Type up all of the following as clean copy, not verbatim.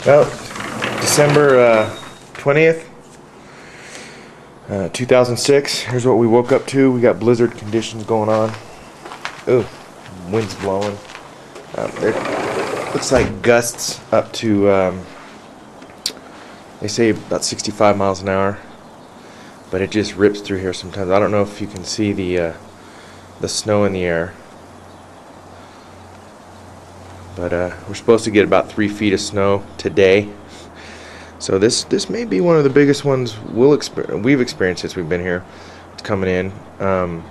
Well, December 20th, 2006. Here's what we woke up to. We got blizzard conditions going on. Ooh, wind's blowing. There looks like gusts up to, they say about 65 miles an hour. But it just rips through here sometimes. I don't know if you can see the snow in the air. But we're supposed to get about 3 feet of snow today. So this may be one of the biggest ones we've experienced since we've been here. It's coming in. But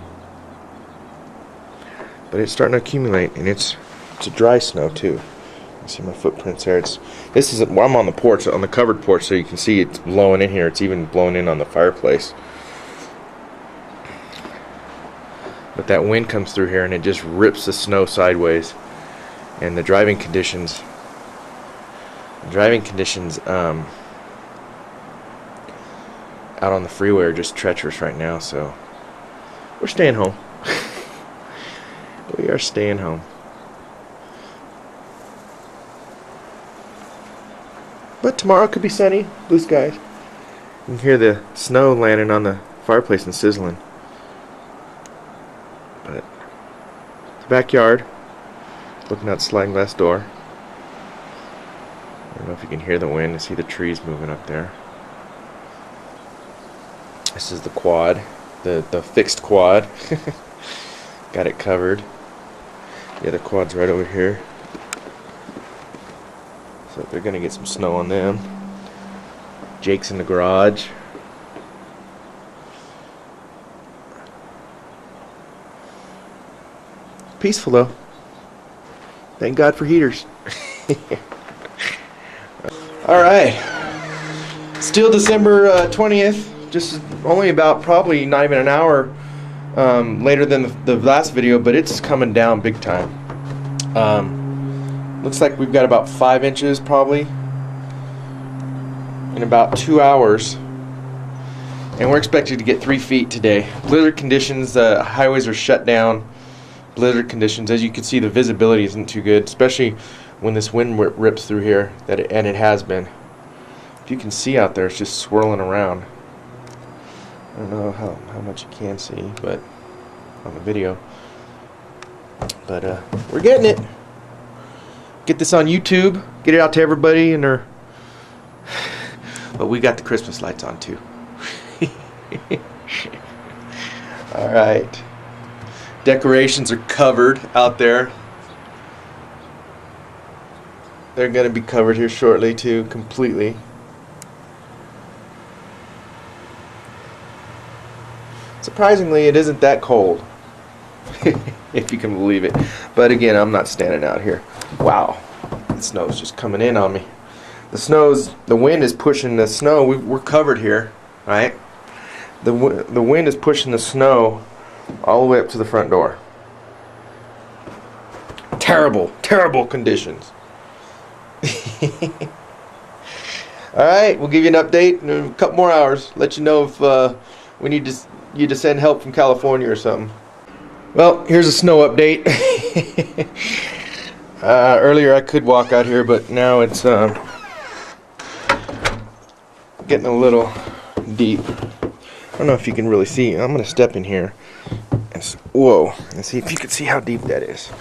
it's starting to accumulate, and it's a dry snow too. You can see my footprints there. Well, I'm on the porch, on the covered porch, so you can see it's blowing in here. It's even blowing in on the fireplace. But that wind comes through here, and it just rips the snow sideways. And the driving conditions out on the freeway are just treacherous right now, so we're staying home. We are staying home. But tomorrow could be sunny, blue skies. You can hear the snow landing on the fireplace and sizzling. But the backyard, looking out the sliding glass door. I don't know if you can hear the wind. I see the trees moving up there. This is the quad, the fixed quad. Got it covered. The other quad's right over here. So they're gonna get some snow on them. Jake's in the garage. Peaceful though. Thank God for heaters. Alright. Still December 20th. Just only about probably not even an hour later than the last video, but it's coming down big time. Looks like we've got about 5 inches probably in about 2 hours. And we're expected to get 3 feet today. Blizzard conditions, highways are shut down. Blizzard conditions, as you can see, the visibility isn't too good, especially when this wind rips through here, and it has been. If you can see out there, it's just swirling around. I don't know how much you can see, but on the video. But we're getting it. Get this on YouTube. Get it out to everybody, and but we got the Christmas lights on too. All right. Decorations are covered out there. They're going to be covered here shortly too, completely. Surprisingly, it isn't that cold. If you can believe it. But again, I'm not standing out here. Wow. The snow's just coming in on me. The wind is pushing the snow. We're covered here, right? The wind is pushing the snow all the way up to the front door. Terrible, terrible conditions. Alright, we'll give you an update in a couple more hours. Let you know if we need you to send help from California or something. Well, here's a snow update. Earlier I could walk out here, but now it's getting a little deep. I don't know if you can really see. I'm going to step in here. Whoa. And see if you can see how deep that is.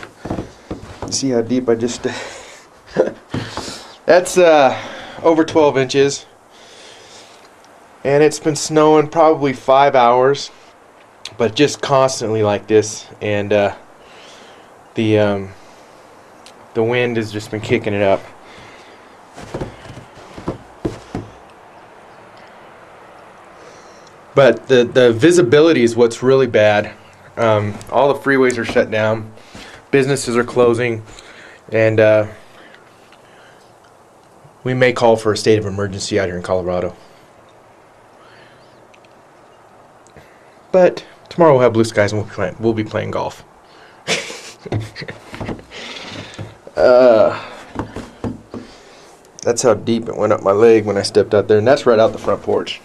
See how deep I just... That's over 12 inches. And it's been snowing probably 5 hours. But just constantly like this. And the wind has just been kicking it up. But the visibility is what's really bad. All the freeways are shut down. Businesses are closing. And we may call for a state of emergency out here in Colorado. But tomorrow we'll have blue skies and we'll be playing golf. That's how deep it went up my leg when I stepped out there. And that's right out the front porch.